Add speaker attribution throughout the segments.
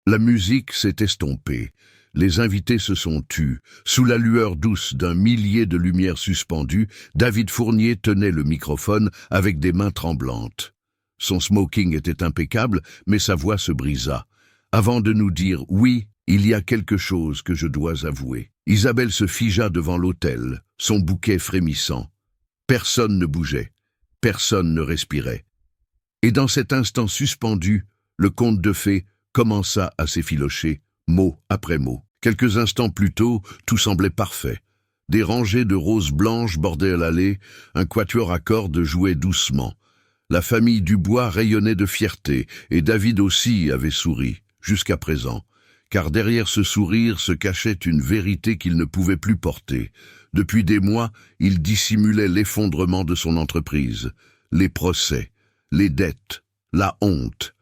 Speaker 1: La musique s'est estompée. Les invités se sont tus. Sous la lueur douce d'un millier de lumières suspendues, David Fournier tenait le microphone avec des mains tremblantes. Son smoking était impeccable, mais sa voix se brisa. Avant de nous dire « Oui, il y a quelque chose que je dois avouer », Isabelle se figea devant l'autel, son bouquet frémissant. Personne ne bougeait, personne ne respirait. Et dans cet instant suspendu, le conte de fées commença à s'effilocher, mot après mot. Quelques instants plus tôt, tout semblait parfait. Des rangées de roses blanches bordaient l'allée, un quatuor à cordes jouait doucement. La famille Dubois rayonnait de fierté, et David aussi avait souri, jusqu'à présent. Car derrière ce sourire se cachait une vérité qu'il ne pouvait plus porter. Depuis des mois, il dissimulait l'effondrement de son entreprise, les procès, les dettes, la honte.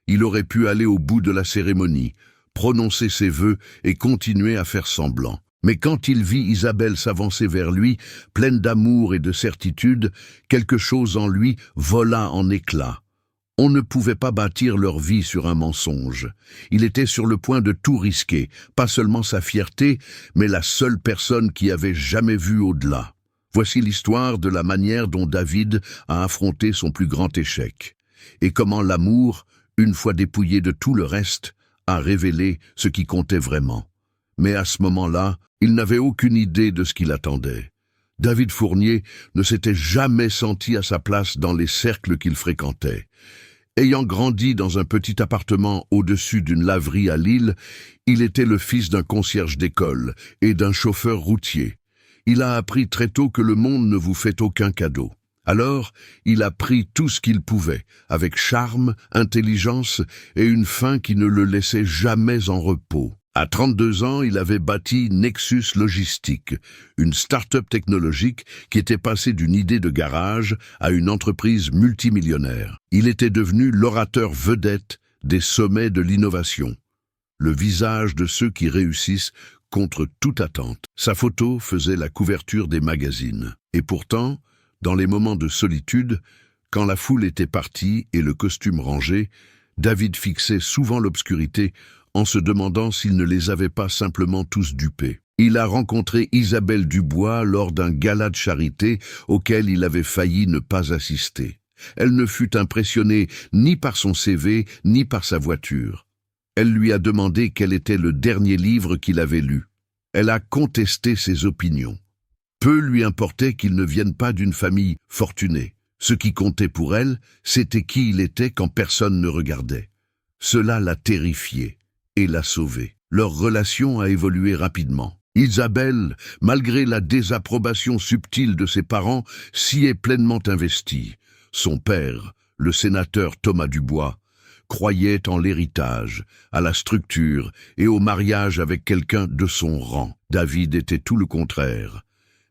Speaker 1: Il aurait pu aller au bout de la cérémonie, prononcer ses vœux et continuer à faire semblant. Mais quand il vit Isabelle s'avancer vers lui, pleine d'amour et de certitude, quelque chose en lui vola en éclats. On ne pouvait pas bâtir leur vie sur un mensonge. Il était sur le point de tout risquer, pas seulement sa fierté, mais la seule personne qui avait jamais vu au-delà. Voici l'histoire de la manière dont David a affronté son plus grand échec, et comment l'amour, une fois dépouillé de tout le reste, a révélé ce qui comptait vraiment. Mais à ce moment-là, il n'avait aucune idée de ce qui l'attendait. David Fournier ne s'était jamais senti à sa place dans les cercles qu'il fréquentait. Ayant grandi dans un petit appartement au-dessus d'une laverie à Lille, il était le fils d'un concierge d'école et d'un chauffeur routier. Il a appris très tôt que le monde ne vous fait aucun cadeau. Alors, il a pris tout ce qu'il pouvait, avec charme, intelligence et une faim qui ne le laissait jamais en repos. À 32 ans, il avait bâti Nexus Logistique, une start-up technologique qui était passée d'une idée de garage à une entreprise multimillionnaire. Il était devenu l'orateur vedette des sommets de l'innovation, le visage de ceux qui réussissent contre toute attente. Sa photo faisait la couverture des magazines. Et pourtant, dans les moments de solitude, quand la foule était partie et le costume rangé, David fixait souvent l'obscurité en se demandant s'il ne les avait pas simplement tous dupés. Il a rencontré Isabelle Dubois lors d'un gala de charité auquel il avait failli ne pas assister. Elle ne fut impressionnée ni par son CV, ni par sa voiture. Elle lui a demandé quel était le dernier livre qu'il avait lu. Elle a contesté ses opinions. Peu lui importait qu'il ne vienne pas d'une famille fortunée. Ce qui comptait pour elle, c'était qui il était quand personne ne regardait. Cela l'a terrifié et l'a sauvé. Leur relation a évolué rapidement. Isabelle, malgré la désapprobation subtile de ses parents, s'y est pleinement investie. Son père, le sénateur Thomas Dubois, croyait en l'héritage, à la structure et au mariage avec quelqu'un de son rang. David était tout le contraire.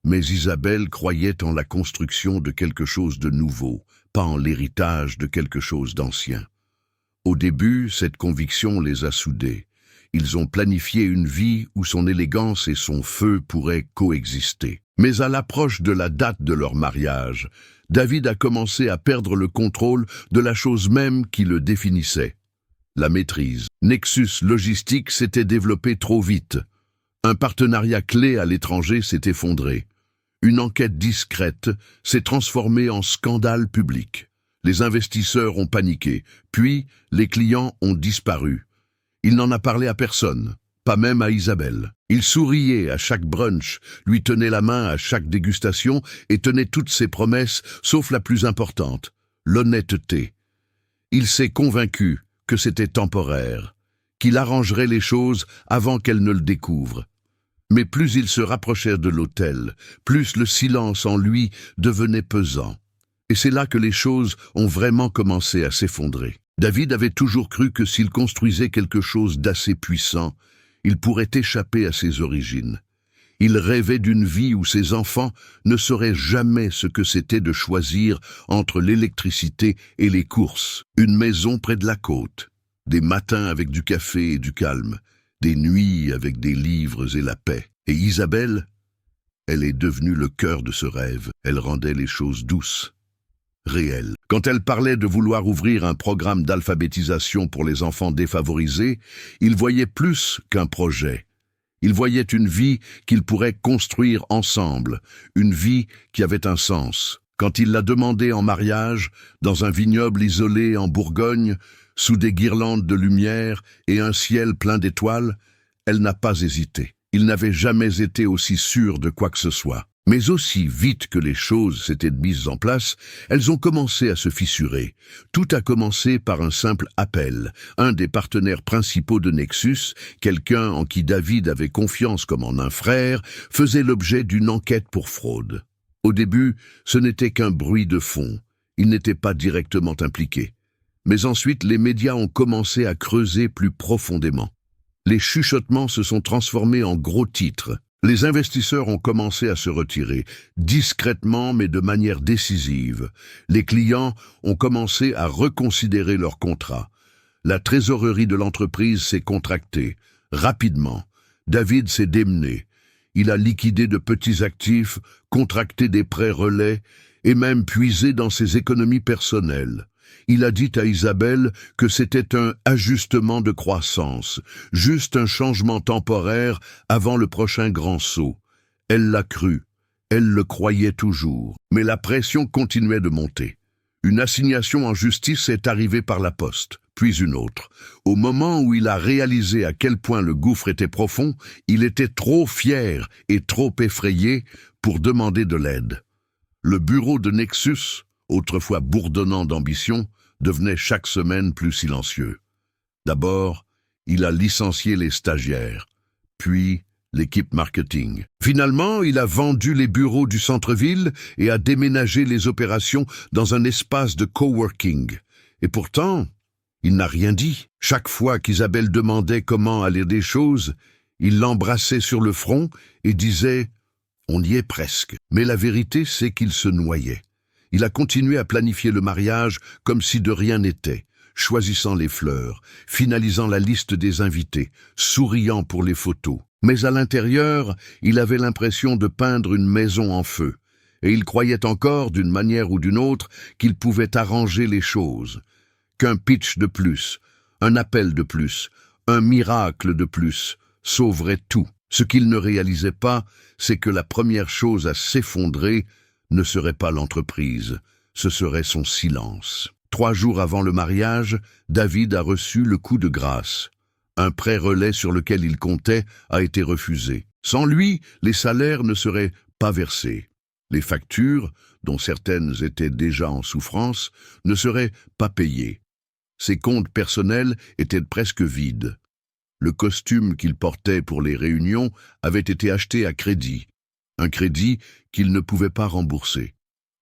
Speaker 1: Mais Isabelle croyait en la construction de quelque chose de nouveau, pas en l'héritage de quelque chose d'ancien. Au début, cette conviction les a soudés. Ils ont planifié une vie où son élégance et son feu pourraient coexister. Mais à l'approche de la date de leur mariage, David a commencé à perdre le contrôle de la chose même qui le définissait, la maîtrise. Nexus Logistique s'était développé trop vite. Un partenariat clé à l'étranger s'est effondré. Une enquête discrète s'est transformée en scandale public. Les investisseurs ont paniqué, puis les clients ont disparu. Il n'en a parlé à personne, pas même à Isabelle. Il souriait à chaque brunch, lui tenait la main à chaque dégustation et tenait toutes ses promesses, sauf la plus importante, l'honnêteté. Il s'est convaincu que c'était temporaire, qu'il arrangerait les choses avant qu'elle ne le découvre. Mais plus il se rapprochait de l'hôtel, plus le silence en lui devenait pesant. Et c'est là que les choses ont vraiment commencé à s'effondrer. David avait toujours cru que s'il construisait quelque chose d'assez puissant, il pourrait échapper à ses origines. Il rêvait d'une vie où ses enfants ne sauraient jamais ce que c'était de choisir entre l'électricité et les courses. Une maison près de la côte, des matins avec du café et du calme, des nuits avec des livres et la paix. Et Isabelle, elle est devenue le cœur de ce rêve. Elle rendait les choses douces, réelles. Quand elle parlait de vouloir ouvrir un programme d'alphabétisation pour les enfants défavorisés, il voyait plus qu'un projet. Il voyait une vie qu'ils pourraient construire ensemble, une vie qui avait un sens. Quand il l'a demandée en mariage, dans un vignoble isolé en Bourgogne, sous des guirlandes de lumière et un ciel plein d'étoiles, elle n'a pas hésité. Il n'avait jamais été aussi sûr de quoi que ce soit. Mais aussi vite que les choses s'étaient mises en place, elles ont commencé à se fissurer. Tout a commencé par un simple appel. Un des partenaires principaux de Nexus, quelqu'un en qui David avait confiance comme en un frère, faisait l'objet d'une enquête pour fraude. Au début, ce n'était qu'un bruit de fond. Il n'était pas directement impliqué. Mais ensuite, les médias ont commencé à creuser plus profondément. Les chuchotements se sont transformés en gros titres. Les investisseurs ont commencé à se retirer, discrètement mais de manière décisive. Les clients ont commencé à reconsidérer leurs contrats. La trésorerie de l'entreprise s'est contractée. Rapidement, David s'est démené. Il a liquidé de petits actifs, contracté des prêts relais et même puisé dans ses économies personnelles. Il a dit à Isabelle que c'était un ajustement de croissance, juste un changement temporaire avant le prochain grand saut. Elle l'a cru, elle le croyait toujours, mais la pression continuait de monter. Une assignation en justice est arrivée par la poste, puis une autre. Au moment où il a réalisé à quel point le gouffre était profond, il était trop fier et trop effrayé pour demander de l'aide. Le bureau de Nexus, autrefois bourdonnant d'ambition, devenait chaque semaine plus silencieux. D'abord, il a licencié les stagiaires, puis l'équipe marketing. Finalement, il a vendu les bureaux du centre-ville et a déménagé les opérations dans un espace de coworking. Et pourtant, il n'a rien dit. Chaque fois qu'Isabelle demandait comment allaient les choses, il l'embrassait sur le front et disait « On y est presque ». Mais la vérité, c'est qu'il se noyait. Il a continué à planifier le mariage comme si de rien n'était, choisissant les fleurs, finalisant la liste des invités, souriant pour les photos. Mais à l'intérieur, il avait l'impression de peindre une maison en feu, et il croyait encore, d'une manière ou d'une autre, qu'il pouvait arranger les choses. Qu'un pitch de plus, un appel de plus, un miracle de plus, sauverait tout. Ce qu'il ne réalisait pas, c'est que la première chose à s'effondrer ne serait pas l'entreprise, ce serait son silence. 3 jours avant le mariage, David a reçu le coup de grâce. Un prêt relais sur lequel il comptait a été refusé. Sans lui, les salaires ne seraient pas versés. Les factures, dont certaines étaient déjà en souffrance, ne seraient pas payées. Ses comptes personnels étaient presque vides. Le costume qu'il portait pour les réunions avait été acheté à crédit. Un crédit qu'il ne pouvait pas rembourser.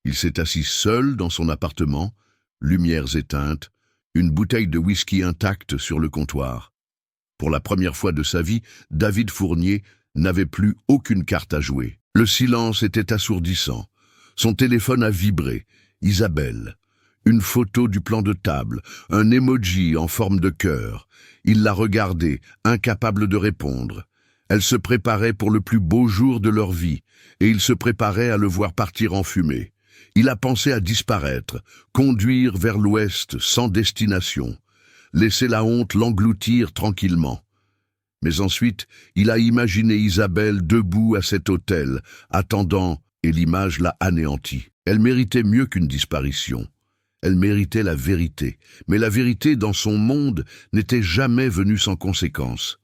Speaker 1: Il s'est assis seul dans son appartement, lumières éteintes, une bouteille de whisky intacte sur le comptoir. Pour la première fois de sa vie, David Fournier n'avait plus aucune carte à jouer. Le silence était assourdissant. Son téléphone a vibré. Isabelle. Une photo du plan de table, un emoji en forme de cœur. Il l'a regardée, incapable de répondre. Elle se préparait pour le plus beau jour de leur vie, et il se préparait à le voir partir en fumée. Il a pensé à disparaître, conduire vers l'ouest sans destination, laisser la honte l'engloutir tranquillement. Mais ensuite, il a imaginé Isabelle debout à cet autel, attendant, et l'image l'a anéanti. Elle méritait mieux qu'une disparition. Elle méritait la vérité, mais la vérité dans son monde n'était jamais venue sans conséquence.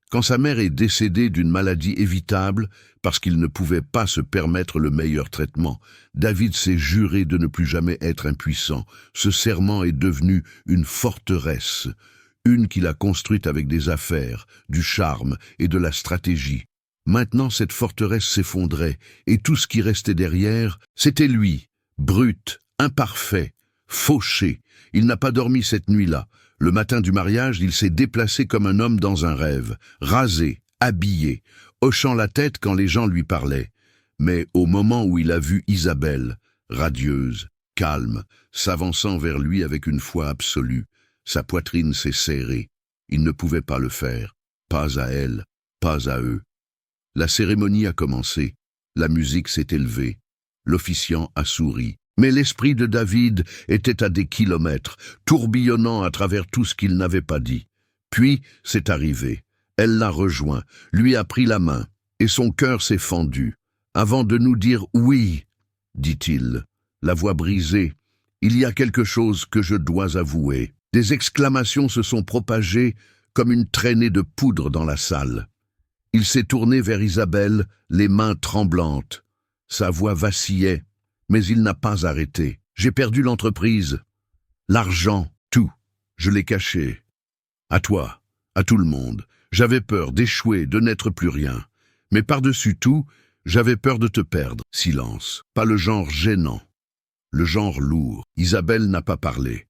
Speaker 1: Quand sa mère est décédée d'une maladie évitable, parce qu'il ne pouvait pas se permettre le meilleur traitement, David s'est juré de ne plus jamais être impuissant. Ce serment est devenu une forteresse, une qu'il a construite avec des affaires, du charme et de la stratégie. Maintenant, cette forteresse s'effondrait, et tout ce qui restait derrière, c'était lui, brut, imparfait, fauché. Il n'a pas dormi cette nuit-là. Le matin du mariage, il s'est déplacé comme un homme dans un rêve, rasé, habillé, hochant la tête quand les gens lui parlaient. Mais au moment où il a vu Isabelle, radieuse, calme, s'avançant vers lui avec une foi absolue, sa poitrine s'est serrée. Il ne pouvait pas le faire, pas à elle, pas à eux. La cérémonie a commencé, la musique s'est élevée, l'officiant a souri. Mais l'esprit de David était à des kilomètres, tourbillonnant à travers tout ce qu'il n'avait pas dit. Puis, c'est arrivé. Elle l'a rejoint, lui a pris la main, et son cœur s'est fendu. Avant de nous dire « oui », dit-il, la voix brisée, « il y a quelque chose que je dois avouer ». Des exclamations se sont propagées comme une traînée de poudre dans la salle. Il s'est tourné vers Isabelle, les mains tremblantes. Sa voix vacillait, mais il n'a pas arrêté. J'ai perdu l'entreprise, l'argent, tout. Je l'ai caché. À toi, à tout le monde. J'avais peur d'échouer, de n'être plus rien. Mais par-dessus tout, j'avais peur de te perdre. Silence. Pas le genre gênant. Le genre lourd. Isabelle n'a pas parlé.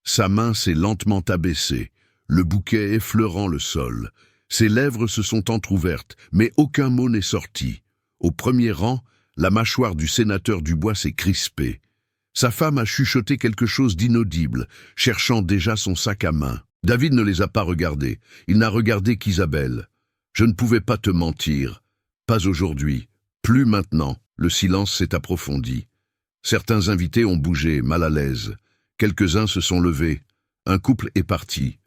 Speaker 1: Sa main s'est lentement abaissée, le bouquet effleurant le sol. Ses lèvres se sont entr'ouvertes, mais aucun mot n'est sorti. Au premier rang, la mâchoire du sénateur Dubois s'est crispée. Sa femme a chuchoté quelque chose d'inaudible, cherchant déjà son sac à main. David ne les a pas regardés. Il n'a regardé qu'Isabelle. Je ne pouvais pas te mentir. Pas aujourd'hui. Plus maintenant. Le silence s'est approfondi. Certains invités ont bougé, mal à l'aise. Quelques-uns se sont levés. Un couple est parti.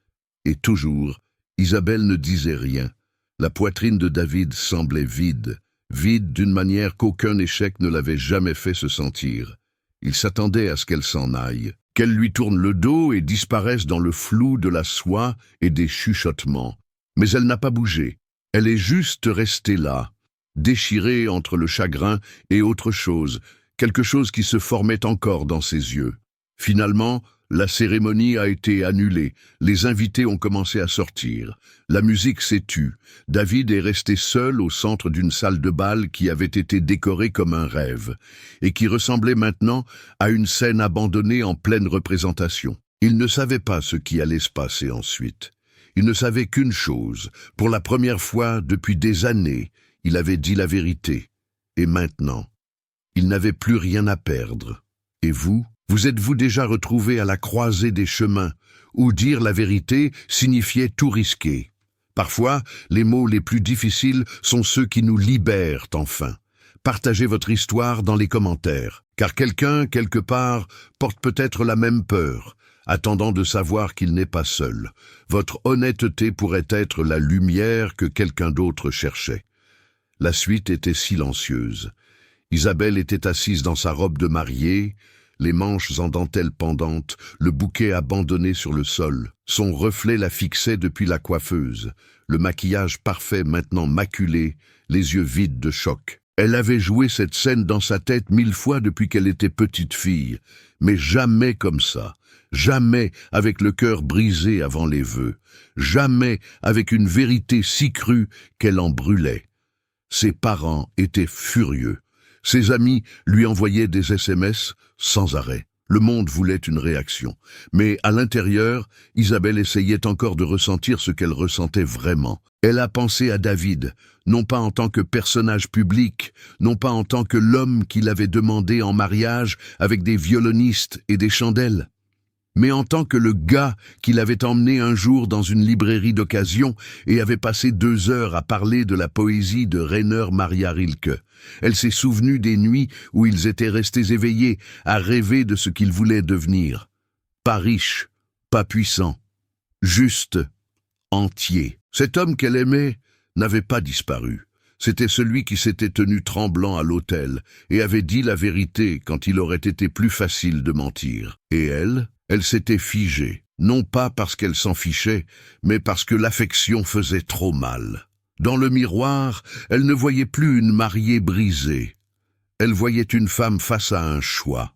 Speaker 1: Et toujours, Isabelle ne disait rien. La poitrine de David semblait vide. Vide d'une manière qu'aucun échec ne l'avait jamais fait se sentir. Il s'attendait à ce qu'elle s'en aille, qu'elle lui tourne le dos et disparaisse dans le flou de la soie et des chuchotements. Mais elle n'a pas bougé. Elle est juste restée là, déchirée entre le chagrin et autre chose, quelque chose qui se formait encore dans ses yeux. Finalement, la cérémonie a été annulée. Les invités ont commencé à sortir. La musique s'est tue. David est resté seul au centre d'une salle de bal qui avait été décorée comme un rêve et qui ressemblait maintenant à une scène abandonnée en pleine représentation. Il ne savait pas ce qui allait se passer ensuite. Il ne savait qu'une chose. Pour la première fois depuis des années, il avait dit la vérité. Et maintenant, il n'avait plus rien à perdre. Et vous ? Vous êtes-vous déjà retrouvé à la croisée des chemins, où dire la vérité signifiait tout risquer? Parfois, les mots les plus difficiles sont ceux qui nous libèrent enfin. Partagez votre histoire dans les commentaires, car quelqu'un, quelque part, porte peut-être la même peur, attendant de savoir qu'il n'est pas seul. Votre honnêteté pourrait être la lumière que quelqu'un d'autre cherchait. La suite était silencieuse. Isabelle était assise dans sa robe de mariée, les manches en dentelle pendantes, le bouquet abandonné sur le sol. Son reflet la fixait depuis la coiffeuse, le maquillage parfait maintenant maculé, les yeux vides de choc. Elle avait joué cette scène dans sa tête 1000 fois depuis qu'elle était petite fille, mais jamais comme ça, jamais avec le cœur brisé avant les vœux, jamais avec une vérité si crue qu'elle en brûlait. Ses parents étaient furieux. Ses amis lui envoyaient des SMS sans arrêt. Le monde voulait une réaction. Mais à l'intérieur, Isabelle essayait encore de ressentir ce qu'elle ressentait vraiment. Elle a pensé à David, non pas en tant que personnage public, non pas en tant que l'homme qu'il avait demandé en mariage avec des violonistes et des chandelles, mais en tant que le gars qu'il avait emmené un jour dans une librairie d'occasion et avait passé 2 heures à parler de la poésie de Rainer Maria Rilke. Elle s'est souvenue des nuits où ils étaient restés éveillés, à rêver de ce qu'ils voulaient devenir. Pas riche, pas puissant, juste, entier. Cet homme qu'elle aimait n'avait pas disparu. C'était celui qui s'était tenu tremblant à l'autel et avait dit la vérité quand il aurait été plus facile de mentir. Et elle s'était figée, non pas parce qu'elle s'en fichait, mais parce que l'affection faisait trop mal. Dans le miroir, elle ne voyait plus une mariée brisée. Elle voyait une femme face à un choix.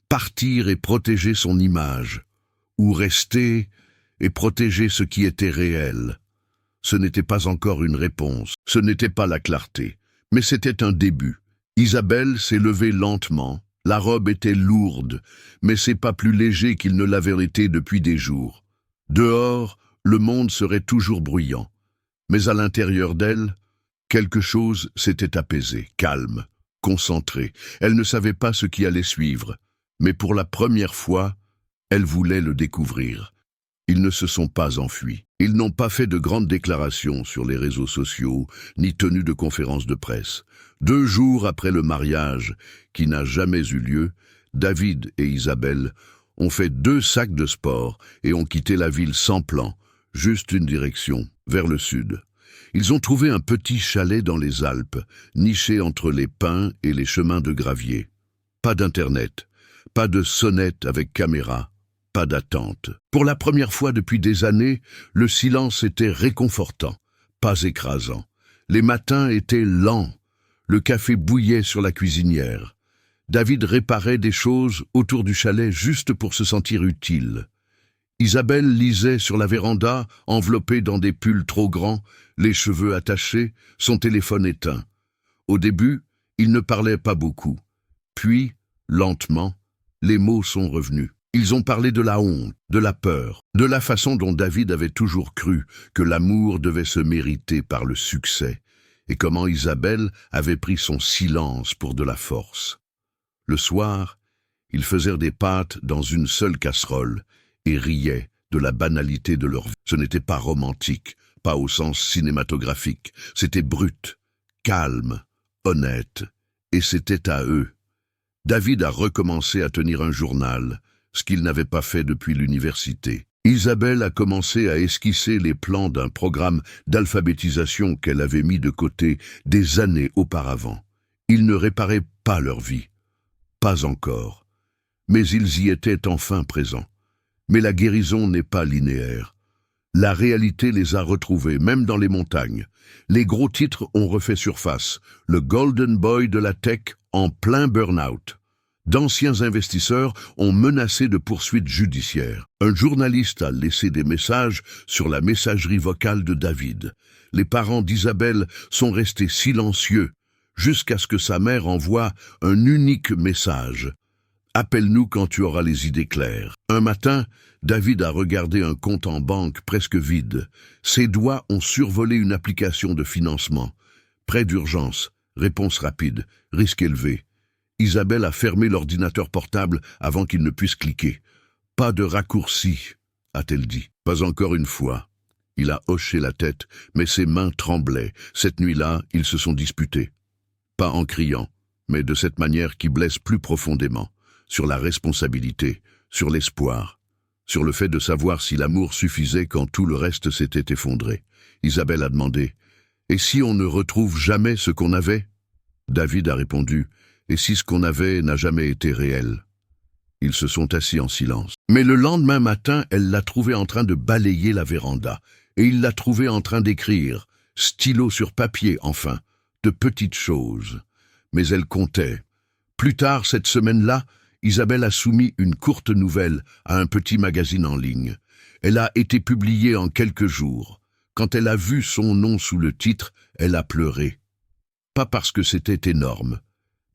Speaker 1: Partir et protéger son image, ou rester et protéger ce qui était réel. Ce n'était pas encore une réponse, ce n'était pas la clarté, mais c'était un début. Isabelle s'est levée lentement. La robe était lourde, mais c'est pas plus léger qu'il ne l'avait été depuis des jours. Dehors, le monde serait toujours bruyant. Mais à l'intérieur d'elle, quelque chose s'était apaisé, calme, concentré. Elle ne savait pas ce qui allait suivre, mais pour la première fois, elle voulait le découvrir. Ils ne se sont pas enfuis. Ils n'ont pas fait de grandes déclarations sur les réseaux sociaux, ni tenu de conférences de presse. 2 jours après le mariage, qui n'a jamais eu lieu, David et Isabelle ont fait 2 sacs de sport et ont quitté la ville sans plan, juste une direction, vers le sud. Ils ont trouvé un petit chalet dans les Alpes, niché entre les pins et les chemins de gravier. Pas d'internet, pas de sonnette avec caméra, pas d'attente. Pour la première fois depuis des années, le silence était réconfortant, pas écrasant. Les matins étaient lents, le café bouillait sur la cuisinière. David réparait des choses autour du chalet juste pour se sentir utile. Isabelle lisait sur la véranda, enveloppée dans des pulls trop grands, les cheveux attachés, son téléphone éteint. Au début, il ne parlait pas beaucoup. Puis, lentement, les mots sont revenus. Ils ont parlé de la honte, de la peur, de la façon dont David avait toujours cru que l'amour devait se mériter par le succès, et comment Isabelle avait pris son silence pour de la force. Le soir, ils faisaient des pâtes dans une seule casserole et riaient de la banalité de leur vie. Ce n'était pas romantique, pas au sens cinématographique, c'était brut, calme, honnête, et c'était à eux. David a recommencé à tenir un journal, ce qu'il n'avait pas fait depuis l'université. Isabelle a commencé à esquisser les plans d'un programme d'alphabétisation qu'elle avait mis de côté des années auparavant. Ils ne réparaient pas leur vie. Pas encore. Mais ils y étaient enfin présents. Mais la guérison n'est pas linéaire. La réalité les a retrouvés, même dans les montagnes. Les gros titres ont refait surface. Le Golden Boy de la tech en plein burn-out. D'anciens investisseurs ont menacé de poursuites judiciaires. Un journaliste a laissé des messages sur la messagerie vocale de David. Les parents d'Isabelle sont restés silencieux jusqu'à ce que sa mère envoie un unique message. « Appelle-nous quand tu auras les idées claires. » Un matin, David a regardé un compte en banque presque vide. Ses doigts ont survolé une application de financement. Prêt d'urgence, réponse rapide, risque élevé. Isabelle a fermé l'ordinateur portable avant qu'il ne puisse cliquer. « Pas de raccourci », a-t-elle dit. Pas encore une fois. Il a hoché la tête, mais ses mains tremblaient. Cette nuit-là, ils se sont disputés. Pas en criant, mais de cette manière qui blesse plus profondément, sur la responsabilité, sur l'espoir, sur le fait de savoir si l'amour suffisait quand tout le reste s'était effondré. Isabelle a demandé « Et si on ne retrouve jamais ce qu'on avait ?» David a répondu « Et si ce qu'on avait n'a jamais été réel ?» Ils se sont assis en silence. Mais le lendemain matin, elle l'a trouvé en train de balayer la véranda, et il l'a trouvé en train d'écrire, stylo sur papier enfin, de petites choses. Mais elle comptait. Plus tard cette semaine-là, Isabelle a soumis une courte nouvelle à un petit magazine en ligne. Elle a été publiée en quelques jours. Quand elle a vu son nom sous le titre, elle a pleuré. Pas parce que c'était énorme,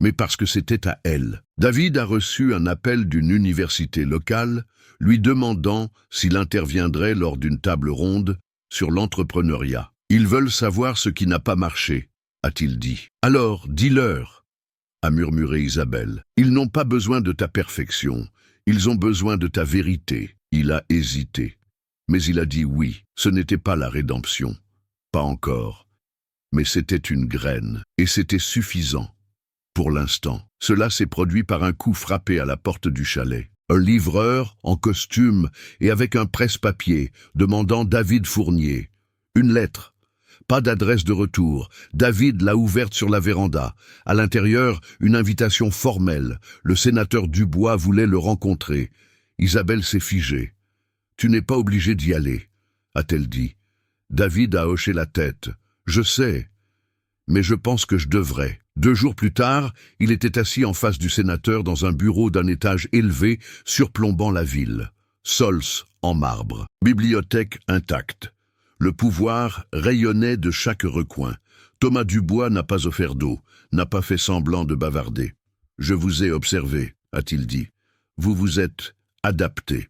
Speaker 1: mais parce que c'était à elle. David a reçu un appel d'une université locale, lui demandant s'il interviendrait lors d'une table ronde sur l'entrepreneuriat. Ils veulent savoir ce qui n'a pas marché, a-t-il dit. Alors, dis-leur, a murmuré Isabelle. Ils n'ont pas besoin de ta perfection, ils ont besoin de ta vérité. Il a hésité, mais il a dit oui. Ce n'était pas la rédemption, pas encore, mais c'était une graine, et c'était suffisant. Pour l'instant, cela s'est produit par un coup frappé à la porte du chalet. Un livreur, en costume et avec un presse-papier, demandant David Fournier. Une lettre. Pas d'adresse de retour. David l'a ouverte sur la véranda. À l'intérieur, une invitation formelle. Le sénateur Dubois voulait le rencontrer. Isabelle s'est figée. « Tu n'es pas obligé d'y aller », a-t-elle dit. David a hoché la tête. « Je sais, mais je pense que je devrais. » 2 jours plus tard, il était assis en face du sénateur dans un bureau d'un étage élevé surplombant la ville. Sols en marbre. Bibliothèque intacte. Le pouvoir rayonnait de chaque recoin. Thomas Dubois n'a pas offert d'eau, n'a pas fait semblant de bavarder. « Je vous ai observé », a-t-il dit. « Vous vous êtes adapté. »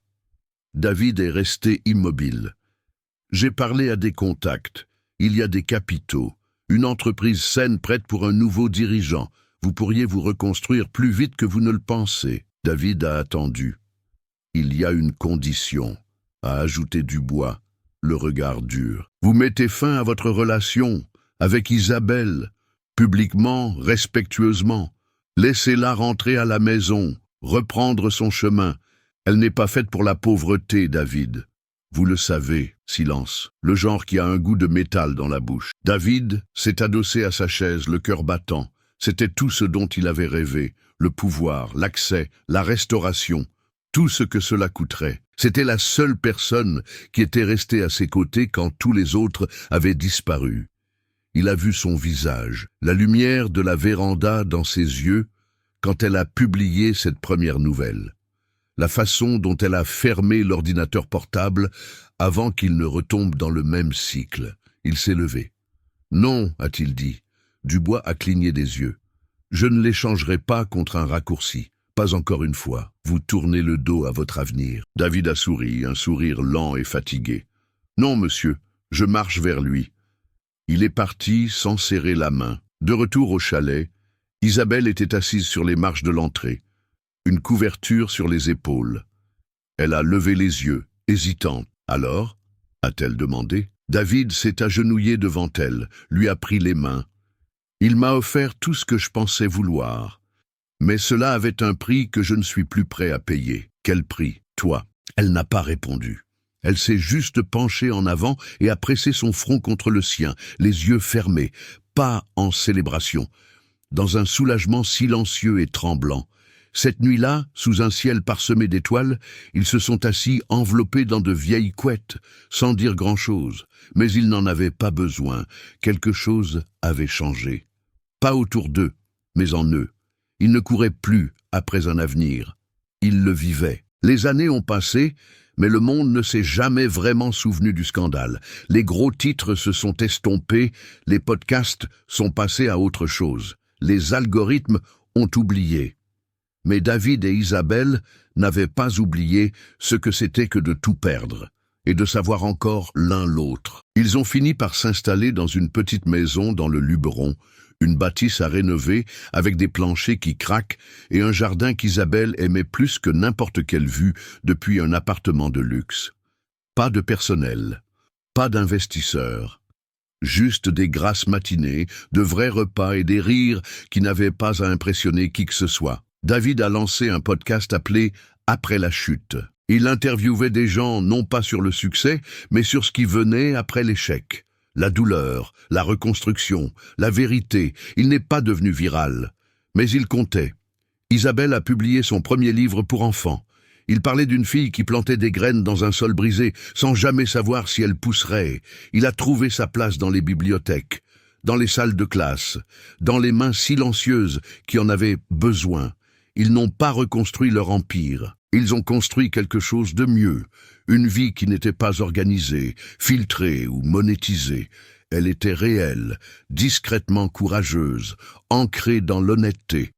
Speaker 1: David est resté immobile. « J'ai parlé à des contacts. Il y a des capitaux. Une entreprise saine prête pour un nouveau dirigeant. Vous pourriez vous reconstruire plus vite que vous ne le pensez. » David a attendu. « Il y a une condition, » a ajouté Dubois, le regard dur. « Vous mettez fin à votre relation avec Isabelle, publiquement, respectueusement. Laissez-la rentrer à la maison. reprendre son chemin. Elle n'est pas faite pour la pauvreté, David. Vous le savez, silence, le genre qui a un goût de métal dans la bouche. David s'est adossé à sa chaise, le cœur battant. C'était tout ce dont il avait rêvé, le pouvoir, l'accès, la restauration, tout ce que cela coûterait. C'était la seule personne qui était restée à ses côtés quand tous les autres avaient disparu. Il a vu son visage, la lumière de la véranda dans ses yeux, quand elle a publié cette première nouvelle. La façon dont elle a fermé l'ordinateur portable avant qu'il ne retombe dans le même cycle. Il s'est levé. « Non », a-t-il dit. Dubois a cligné des yeux. « Je ne l'échangerai pas contre un raccourci. Pas encore une fois. Vous tournez le dos à votre avenir. » David a souri, un sourire lent et fatigué. « Non, monsieur, je marche vers lui. » Il est parti sans serrer la main. De retour au chalet, Isabelle était assise sur les marches de l'entrée, une couverture sur les épaules. Elle a levé les yeux, hésitante. « Alors ?» a-t-elle demandé. David s'est agenouillé devant elle, lui a pris les mains. « Il m'a offert tout ce que je pensais vouloir. Mais cela avait un prix que je ne suis plus prêt à payer. » « Quel prix, toi ?» Elle n'a pas répondu. Elle s'est juste penchée en avant et a pressé son front contre le sien, les yeux fermés, pas en célébration, dans un soulagement silencieux et tremblant. Cette nuit-là, sous un ciel parsemé d'étoiles, ils se sont assis enveloppés dans de vieilles couettes, sans dire grand-chose. Mais ils n'en avaient pas besoin. Quelque chose avait changé. Pas autour d'eux, mais en eux. Ils ne couraient plus après un avenir. Ils le vivaient. Les années ont passé, mais le monde ne s'est jamais vraiment souvenu du scandale. Les gros titres se sont estompés, les podcasts sont passés à autre chose. Les algorithmes ont oublié. Mais David et Isabelle n'avaient pas oublié ce que c'était que de tout perdre, et de savoir encore l'un l'autre. Ils ont fini par s'installer dans une petite maison dans le Luberon, une bâtisse à rénover avec des planchers qui craquent et un jardin qu'Isabelle aimait plus que n'importe quelle vue depuis un appartement de luxe. Pas de personnel, pas d'investisseurs, juste des grasses matinées, de vrais repas et des rires qui n'avaient pas à impressionner qui que ce soit. David a lancé un podcast appelé « Après la chute ». Il interviewait des gens non pas sur le succès, mais sur ce qui venait après l'échec. La douleur, la reconstruction, la vérité. Il n'est pas devenu viral, mais il comptait. Isabelle a publié son premier livre pour enfants. Il parlait d'une fille qui plantait des graines dans un sol brisé, sans jamais savoir si elles pousseraient. Il a trouvé sa place dans les bibliothèques, dans les salles de classe, dans les mains silencieuses qui en avaient besoin. Ils n'ont pas reconstruit leur empire. Ils ont construit quelque chose de mieux, une vie qui n'était pas organisée, filtrée ou monétisée. Elle était réelle, discrètement courageuse, ancrée dans l'honnêteté.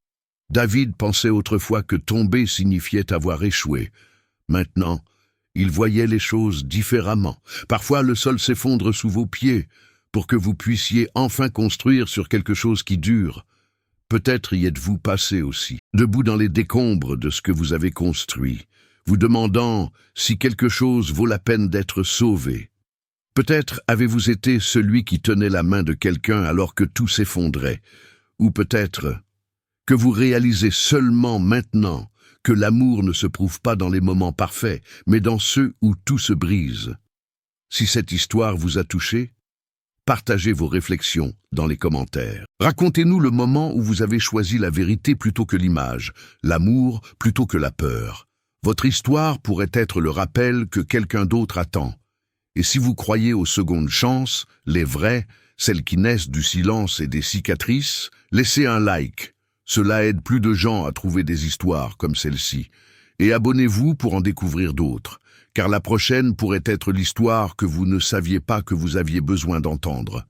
Speaker 1: David pensait autrefois que tomber signifiait avoir échoué. Maintenant, il voyait les choses différemment. Parfois, le sol s'effondre sous vos pieds pour que vous puissiez enfin construire sur quelque chose qui dure. Peut-être y êtes-vous passé aussi, debout dans les décombres de ce que vous avez construit, vous demandant si quelque chose vaut la peine d'être sauvé. Peut-être avez-vous été celui qui tenait la main de quelqu'un alors que tout s'effondrait, ou peut-être que vous réalisez seulement maintenant que l'amour ne se prouve pas dans les moments parfaits, mais dans ceux où tout se brise. Si cette histoire vous a touché, partagez vos réflexions dans les commentaires. Racontez-nous le moment où vous avez choisi la vérité plutôt que l'image, l'amour plutôt que la peur. Votre histoire pourrait être le rappel que quelqu'un d'autre attend. Et si vous croyez aux secondes chances, les vraies, celles qui naissent du silence et des cicatrices, laissez un like. Cela aide plus de gens à trouver des histoires comme celle-ci. Et abonnez-vous pour en découvrir d'autres, car la prochaine pourrait être l'histoire que vous ne saviez pas que vous aviez besoin d'entendre.